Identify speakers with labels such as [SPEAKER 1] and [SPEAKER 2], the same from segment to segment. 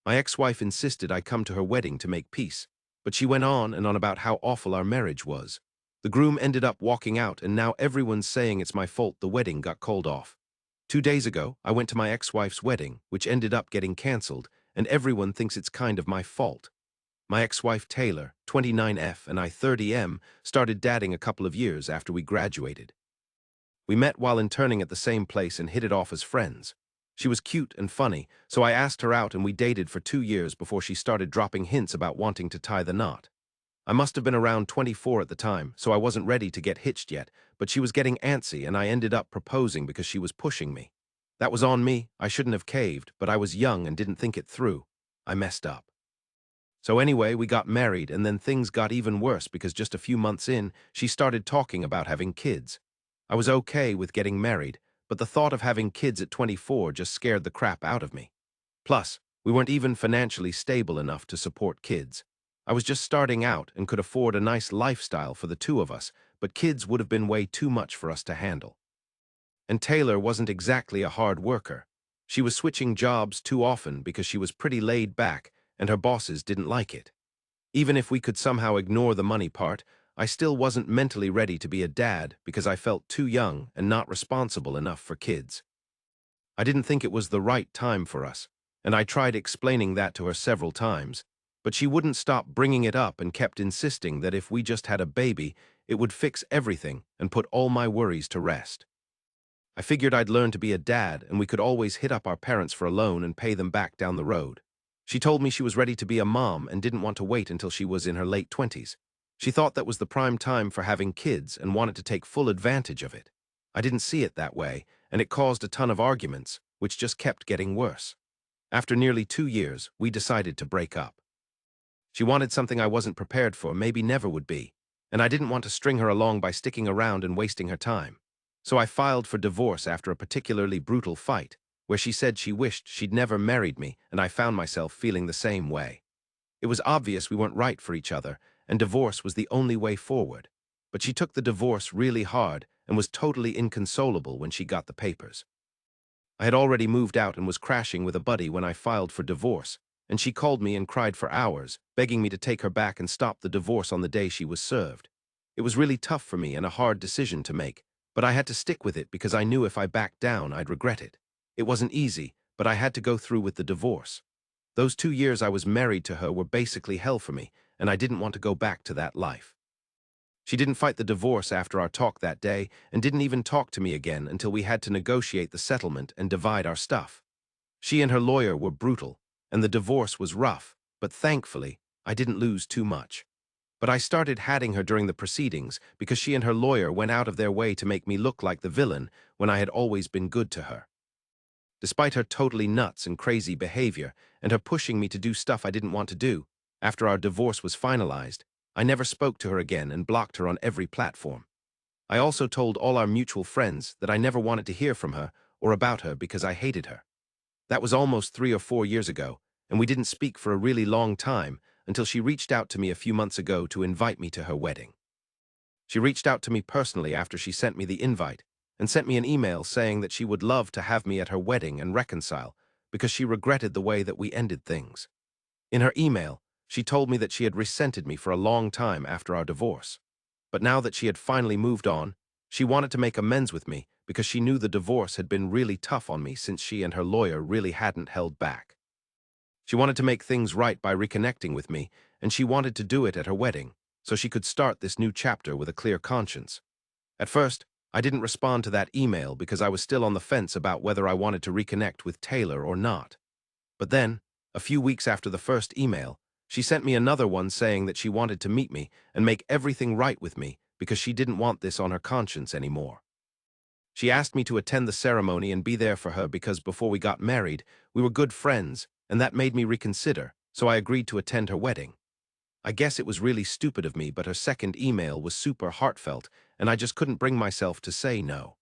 [SPEAKER 1] My ex-wife insisted I come to her wedding to make peace, but she went on and on about how awful our marriage was. The groom ended up walking out, and now everyone's saying it's my fault the wedding got called off. 2 days ago, I went to my ex-wife's wedding, which ended up getting cancelled, and everyone thinks it's kind of my fault. My ex-wife Taylor, 29F, and I, 30M, started dating a couple of years after we graduated. We met while interning at the same place and hit it off as friends. She was cute and funny, so I asked her out and we dated for 2 years before she started dropping hints about wanting to tie the knot. I must have been around 24 at the time, so I wasn't ready to get hitched yet, but she was getting antsy and I ended up proposing because she was pushing me. That was on me. I shouldn't have caved, but I was young and didn't think it through. I messed up. So anyway, we got married, and then things got even worse because just a few months in, she started talking about having kids. I was okay with getting married, but the thought of having kids at 24 just scared the crap out of me. Plus, we weren't even financially stable enough to support kids. I was just starting out and could afford a nice lifestyle for the two of us, but kids would have been way too much for us to handle. And Taylor wasn't exactly a hard worker. She was switching jobs too often because she was pretty laid back and her bosses didn't like it. Even if we could somehow ignore the money part, I still wasn't mentally ready to be a dad because I felt too young and not responsible enough for kids. I didn't think it was the right time for us, and I tried explaining that to her several times, but she wouldn't stop bringing it up and kept insisting that if we just had a baby, it would fix everything and put all my worries to rest. I figured I'd learn to be a dad and we could always hit up our parents for a loan and pay them back down the road. She told me she was ready to be a mom and didn't want to wait until she was in her late 20s. She thought that was the prime time for having kids and wanted to take full advantage of it. I didn't see it that way, and it caused a ton of arguments, which just kept getting worse. After nearly 2 years, we decided to break up. She wanted something I wasn't prepared for, maybe never would be, and I didn't want to string her along by sticking around and wasting her time. So I filed for divorce after a particularly brutal fight, where she said she wished she'd never married me, and I found myself feeling the same way. It was obvious we weren't right for each other, and divorce was the only way forward. But she took the divorce really hard and was totally inconsolable when she got the papers. I had already moved out and was crashing with a buddy when I filed for divorce, and she called me and cried for hours, begging me to take her back and stop the divorce on the day she was served. It was really tough for me and a hard decision to make, but I had to stick with it because I knew if I backed down, I'd regret it. It wasn't easy, but I had to go through with the divorce. Those 2 years I was married to her were basically hell for me, and I didn't want to go back to that life. She didn't fight the divorce after our talk that day and didn't even talk to me again until we had to negotiate the settlement and divide our stuff. She and her lawyer were brutal, and the divorce was rough, but thankfully, I didn't lose too much. But I started hatting her during the proceedings because she and her lawyer went out of their way to make me look like the villain when I had always been good to her. Despite her totally nuts and crazy behavior and her pushing me to do stuff I didn't want to do, after our divorce was finalized, I never spoke to her again and blocked her on every platform. I also told all our mutual friends that I never wanted to hear from her or about her because I hated her. That was almost 3 or 4 years ago, and we didn't speak for a really long time until she reached out to me a few months ago to invite me to her wedding. She reached out to me personally after she sent me the invite and sent me an email saying that she would love to have me at her wedding and reconcile because she regretted the way that we ended things. In her email, she told me that she had resented me for a long time after our divorce. But now that she had finally moved on, she wanted to make amends with me because she knew the divorce had been really tough on me since she and her lawyer really hadn't held back. She wanted to make things right by reconnecting with me, and she wanted to do it at her wedding, so she could start this new chapter with a clear conscience. At first, I didn't respond to that email because I was still on the fence about whether I wanted to reconnect with Taylor or not. But then, a few weeks after the first email, she sent me another one saying that she wanted to meet me and make everything right with me because she didn't want this on her conscience anymore. She asked me to attend the ceremony and be there for her because before we got married, we were good friends, and that made me reconsider, so I agreed to attend her wedding. I guess it was really stupid of me, but her second email was super heartfelt, and I just couldn't bring myself to say no.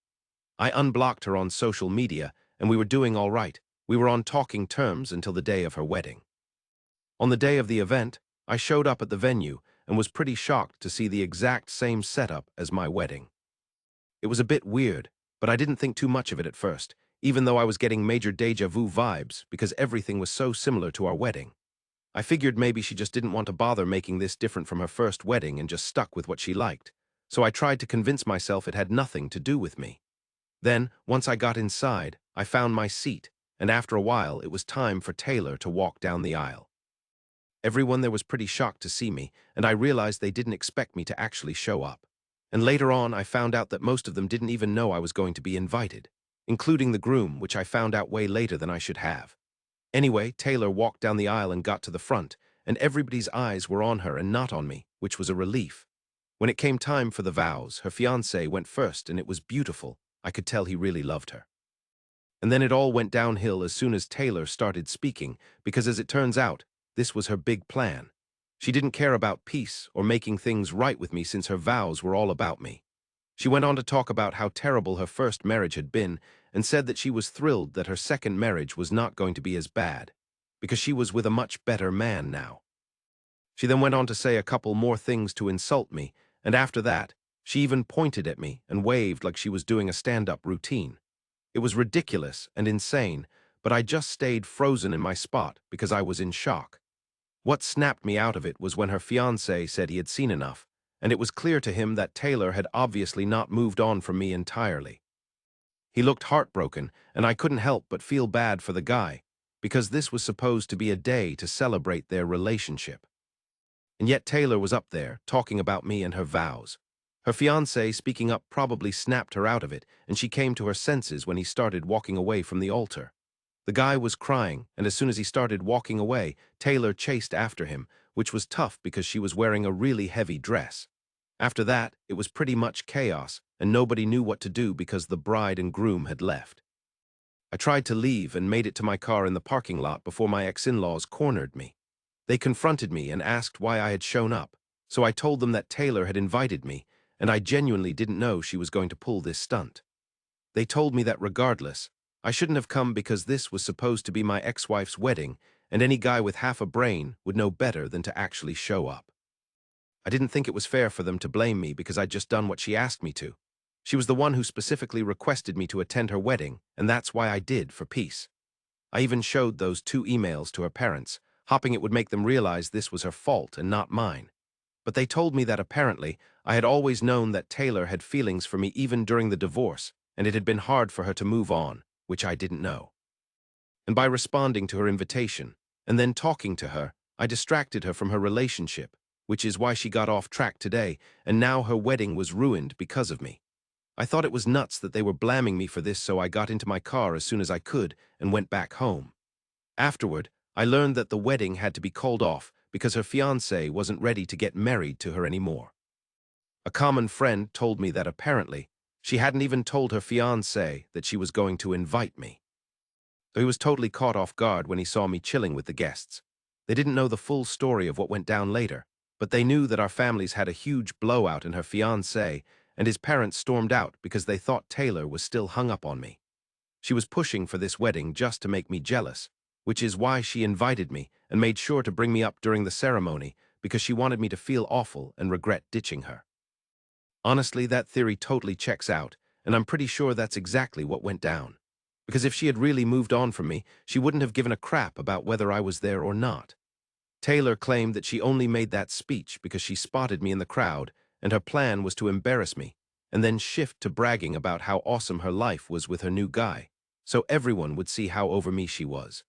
[SPEAKER 1] I unblocked her on social media, and we were doing all right. We were on talking terms until the day of her wedding. On the day of the event, I showed up at the venue and was pretty shocked to see the exact same setup as my wedding. It was a bit weird, but I didn't think too much of it at first, even though I was getting major deja vu vibes because everything was so similar to our wedding. I figured maybe she just didn't want to bother making this different from her first wedding and just stuck with what she liked, so I tried to convince myself it had nothing to do with me. Then, once I got inside, I found my seat, and after a while it was time for Taylor to walk down the aisle. Everyone there was pretty shocked to see me, and I realized they didn't expect me to actually show up. And later on, I found out that most of them didn't even know I was going to be invited, including the groom, which I found out way later than I should have. Anyway, Taylor walked down the aisle and got to the front, and everybody's eyes were on her and not on me, which was a relief. When it came time for the vows, her fiancé went first, and it was beautiful. I could tell he really loved her. And then it all went downhill as soon as Taylor started speaking, because as it turns out, this was her big plan. She didn't care about peace or making things right with me since her vows were all about me. She went on to talk about how terrible her first marriage had been and said that she was thrilled that her second marriage was not going to be as bad, because she was with a much better man now. She then went on to say a couple more things to insult me, and after that, she even pointed at me and waved like she was doing a stand-up routine. It was ridiculous and insane, but I just stayed frozen in my spot because I was in shock. What snapped me out of it was when her fiancé said he had seen enough, and it was clear to him that Taylor had obviously not moved on from me entirely. He looked heartbroken, and I couldn't help but feel bad for the guy, because this was supposed to be a day to celebrate their relationship. And yet Taylor was up there, talking about me and her vows. Her fiancé speaking up probably snapped her out of it, and she came to her senses when he started walking away from the altar. The guy was crying, and as soon as he started walking away, Taylor chased after him, which was tough because she was wearing a really heavy dress. After that, it was pretty much chaos, and nobody knew what to do because the bride and groom had left. I tried to leave and made it to my car in the parking lot before my ex-in-laws cornered me. They confronted me and asked why I had shown up, so I told them that Taylor had invited me, and I genuinely didn't know she was going to pull this stunt. They told me that regardless, I shouldn't have come because this was supposed to be my ex-wife's wedding, and any guy with half a brain would know better than to actually show up. I didn't think it was fair for them to blame me because I'd just done what she asked me to. She was the one who specifically requested me to attend her wedding, and that's why I did for peace. I even showed those 2 emails to her parents, hoping it would make them realize this was her fault and not mine. But they told me that apparently I had always known that Taylor had feelings for me even during the divorce, and it had been hard for her to move on, which I didn't know. And by responding to her invitation, and then talking to her, I distracted her from her relationship, which is why she got off track today, and now her wedding was ruined because of me. I thought it was nuts that they were blaming me for this, so I got into my car as soon as I could and went back home. Afterward, I learned that the wedding had to be called off because her fiancé wasn't ready to get married to her anymore. A common friend told me that apparently she hadn't even told her fiancé that she was going to invite me. So he was totally caught off guard when he saw me chilling with the guests. They didn't know the full story of what went down later, but they knew that our families had a huge blowout in her fiancé, and his parents stormed out because they thought Taylor was still hung up on me. She was pushing for this wedding just to make me jealous, which is why she invited me and made sure to bring me up during the ceremony because she wanted me to feel awful and regret ditching her. Honestly, that theory totally checks out, and I'm pretty sure that's exactly what went down. Because if she had really moved on from me, she wouldn't have given a crap about whether I was there or not. Taylor claimed that she only made that speech because she spotted me in the crowd, and her plan was to embarrass me, and then shift to bragging about how awesome her life was with her new guy, so everyone would see how over me she was.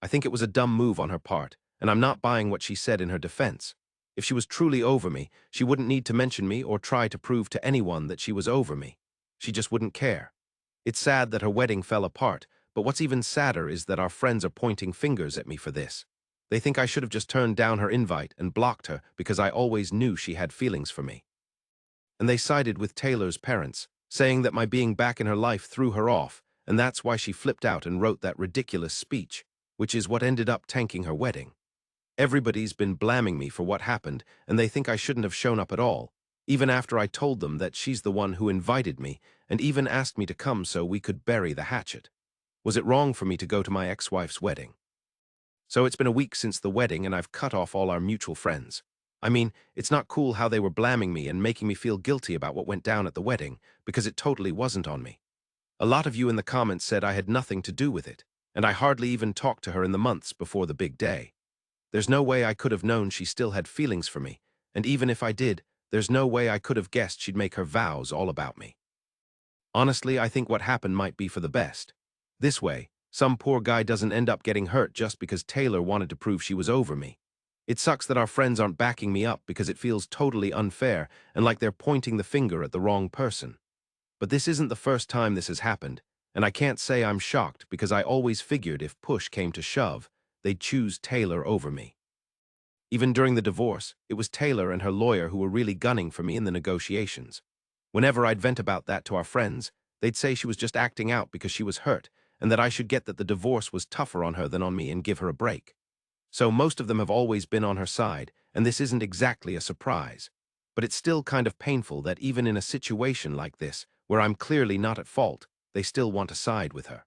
[SPEAKER 1] I think it was a dumb move on her part, and I'm not buying what she said in her defense. If she was truly over me, she wouldn't need to mention me or try to prove to anyone that she was over me. She just wouldn't care. It's sad that her wedding fell apart, but what's even sadder is that our friends are pointing fingers at me for this. They think I should have just turned down her invite and blocked her because I always knew she had feelings for me. And they sided with Taylor's parents, saying that my being back in her life threw her off, and that's why she flipped out and wrote that ridiculous speech, which is what ended up tanking her wedding. Everybody's been blaming me for what happened, and they think I shouldn't have shown up at all, even after I told them that she's the one who invited me and even asked me to come so we could bury the hatchet. Was it wrong for me to go to my ex-wife's wedding? So it's been a week since the wedding and I've cut off all our mutual friends. I mean, it's not cool how they were blaming me and making me feel guilty about what went down at the wedding, because it totally wasn't on me. A lot of you in the comments said I had nothing to do with it, and I hardly even talked to her in the months before the big day. There's no way I could have known she still had feelings for me, and even if I did, there's no way I could have guessed she'd make her vows all about me. Honestly, I think what happened might be for the best. This way, some poor guy doesn't end up getting hurt just because Taylor wanted to prove she was over me. It sucks that our friends aren't backing me up because it feels totally unfair and like they're pointing the finger at the wrong person. But this isn't the first time this has happened, and I can't say I'm shocked because I always figured if push came to shove, they'd choose Taylor over me. Even during the divorce, it was Taylor and her lawyer who were really gunning for me in the negotiations. Whenever I'd vent about that to our friends, they'd say she was just acting out because she was hurt, and that I should get that the divorce was tougher on her than on me and give her a break. So most of them have always been on her side, and this isn't exactly a surprise. But it's still kind of painful that even in a situation like this, where I'm clearly not at fault, they still want to side with her.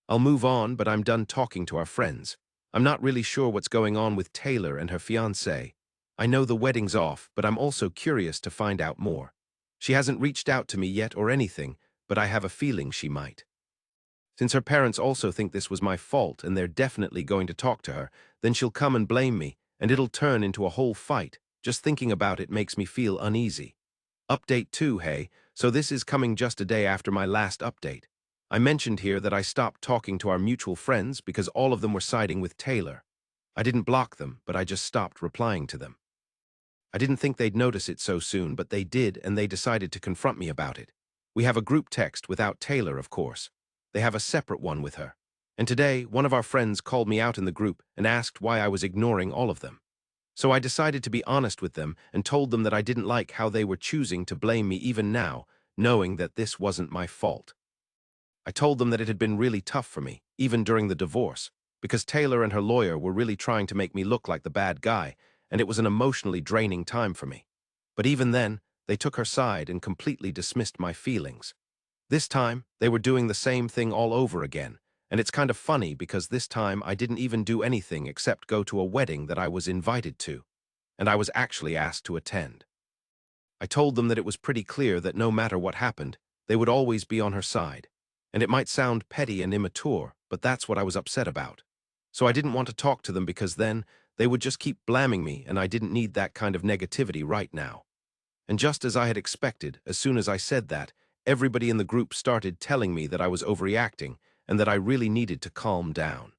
[SPEAKER 1] I'll move on, but I'm done talking to our friends. I'm not really sure what's going on with Taylor and her fiancé. I know the wedding's off, but I'm also curious to find out more. She hasn't reached out to me yet or anything, but I have a feeling she might. Since her parents also think this was my fault and they're definitely going to talk to her, then she'll come and blame me, and it'll turn into a whole fight. Just thinking about it makes me feel uneasy. Update 2, hey, so this is coming just a day after my last update. I mentioned here that I stopped talking to our mutual friends because all of them were siding with Taylor. I didn't block them, but I just stopped replying to them. I didn't think they'd notice it so soon, but they did, and they decided to confront me about it. We have a group text without Taylor, of course. They have a separate one with her. And today, one of our friends called me out in the group and asked why I was ignoring all of them. So I decided to be honest with them and told them that I didn't like how they were choosing to blame me even now, knowing that this wasn't my fault. I told them that it had been really tough for me, even during the divorce, because Taylor and her lawyer were really trying to make me look like the bad guy, and it was an emotionally draining time for me. But even then, they took her side and completely dismissed my feelings. This time, they were doing the same thing all over again, and it's kind of funny because this time I didn't even do anything except go to a wedding that I was invited to, and I was actually asked to attend. I told them that it was pretty clear that no matter what happened, they would always be on her side. And it might sound petty and immature, but that's what I was upset about. So I didn't want to talk to them because then they would just keep blaming me, and I didn't need that kind of negativity right now. And just as I had expected, as soon as I said that, everybody in the group started telling me that I was overreacting and that I really needed to calm down.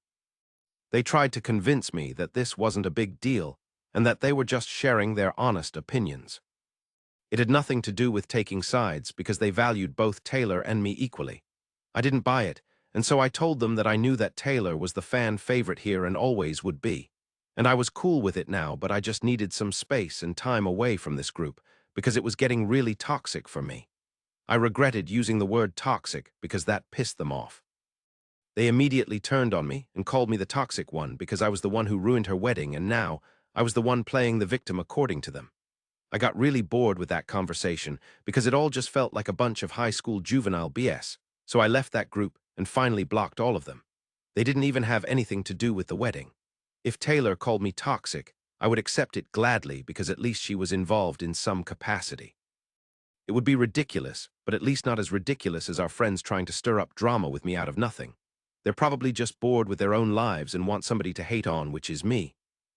[SPEAKER 1] They tried to convince me that this wasn't a big deal and that they were just sharing their honest opinions. It had nothing to do with taking sides because they valued both Taylor and me equally. I didn't buy it, and so I told them that I knew that Taylor was the fan favorite here and always would be. And I was cool with it now, but I just needed some space and time away from this group because it was getting really toxic for me. I regretted using the word toxic because that pissed them off. They immediately turned on me and called me the toxic one because I was the one who ruined her wedding, and now I was the one playing the victim according to them. I got really bored with that conversation because it all just felt like a bunch of high school juvenile BS, so I left that group and finally blocked all of them. They didn't even have anything to do with the wedding. If Taylor called me toxic, I would accept it gladly because at least she was involved in some capacity. It would be ridiculous, but at least not as ridiculous as our friends trying to stir up drama with me out of nothing. They're probably just bored with their own lives and want somebody to hate on, which is me.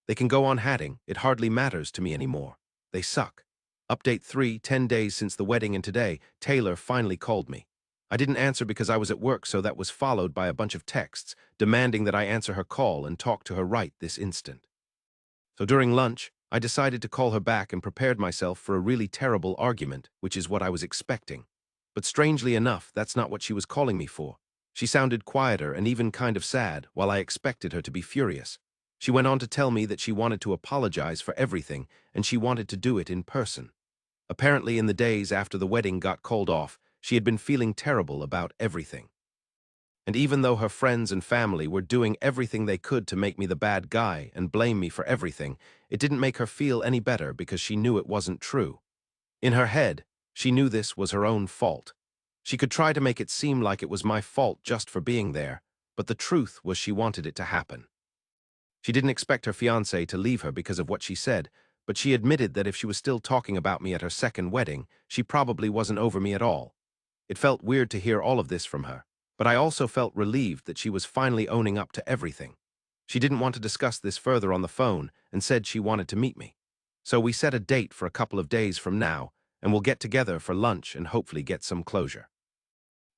[SPEAKER 1] They can go on hating, it hardly matters to me anymore. They suck. Update 3, 10 days since the wedding and today, Taylor finally called me. I didn't answer because I was at work, so that was followed by a bunch of texts demanding that I answer her call and talk to her right this instant. So during lunch, I decided to call her back and prepared myself for a really terrible argument, which is what I was expecting. But strangely enough, that's not what she was calling me for. She sounded quieter and even kind of sad, while I expected her to be furious. She went on to tell me that she wanted to apologize for everything, and she wanted to do it in person. Apparently, in the days after the wedding got called off, she had been feeling terrible about everything. And even though her friends and family were doing everything they could to make me the bad guy and blame me for everything, it didn't make her feel any better because she knew it wasn't true. In her head, she knew this was her own fault. She could try to make it seem like it was my fault just for being there, but the truth was she wanted it to happen. She didn't expect her fiancé to leave her because of what she said, but she admitted that if she was still talking about me at her second wedding, she probably wasn't over me at all. It felt weird to hear all of this from her, but I also felt relieved that she was finally owning up to everything. She didn't want to discuss this further on the phone and said she wanted to meet me. So we set a date for a couple of days from now, and we'll get together for lunch and hopefully get some closure.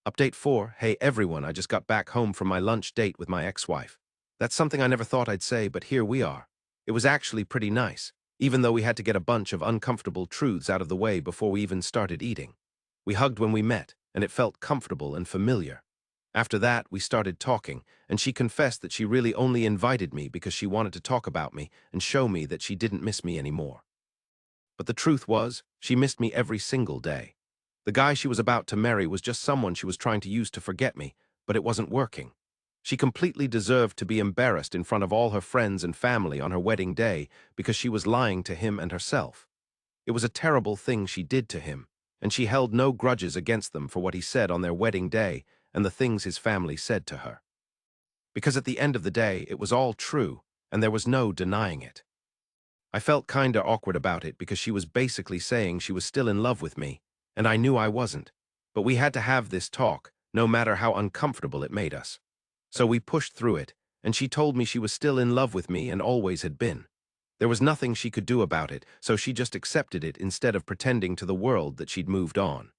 [SPEAKER 1] Update 4. Hey everyone, I just got back home from my lunch date with my ex-wife. That's something I never thought I'd say, but here we are. It was actually pretty nice, even though we had to get a bunch of uncomfortable truths out of the way before we even started eating. We hugged when we met, and it felt comfortable and familiar. After that, we started talking, and she confessed that she really only invited me because she wanted to talk about me and show me that she didn't miss me anymore. But the truth was, she missed me every single day. The guy she was about to marry was just someone she was trying to use to forget me, but it wasn't working. She completely deserved to be embarrassed in front of all her friends and family on her wedding day because she was lying to him and herself. It was a terrible thing she did to him, and she held no grudges against them for what he said on their wedding day and the things his family said to her. Because at the end of the day, it was all true, and there was no denying it. I felt kinda awkward about it because she was basically saying she was still in love with me, and I knew I wasn't. But we had to have this talk, no matter how uncomfortable it made us. So we pushed through it, and she told me she was still in love with me and always had been. There was nothing she could do about it, so she just accepted it instead of pretending to the world that she'd moved on.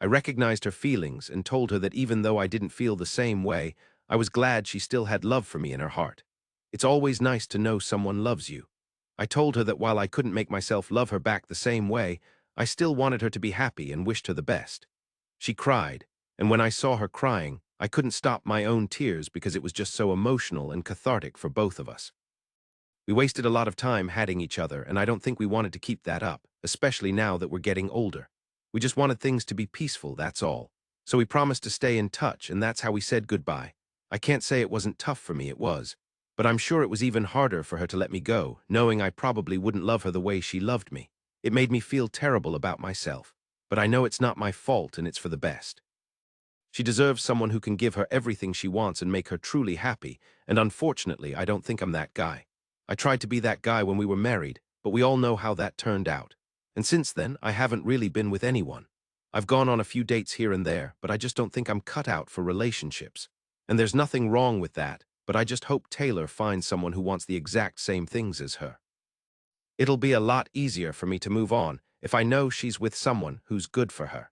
[SPEAKER 1] I recognized her feelings and told her that even though I didn't feel the same way, I was glad she still had love for me in her heart. It's always nice to know someone loves you. I told her that while I couldn't make myself love her back the same way, I still wanted her to be happy and wished her the best. She cried, and when I saw her crying, I couldn't stop my own tears because it was just so emotional and cathartic for both of us. We wasted a lot of time hatting each other, and I don't think we wanted to keep that up, especially now that we're getting older. We just wanted things to be peaceful, that's all. So we promised to stay in touch, and that's how we said goodbye. I can't say it wasn't tough for me, it was. But I'm sure it was even harder for her to let me go, knowing I probably wouldn't love her the way she loved me. It made me feel terrible about myself. But I know it's not my fault, and it's for the best. She deserves someone who can give her everything she wants and make her truly happy, and unfortunately, I don't think I'm that guy. I tried to be that guy when we were married, but we all know how that turned out. And since then, I haven't really been with anyone. I've gone on a few dates here and there, but I just don't think I'm cut out for relationships. And there's nothing wrong with that, but I just hope Taylor finds someone who wants the exact same things as her. It'll be a lot easier for me to move on if I know she's with someone who's good for her.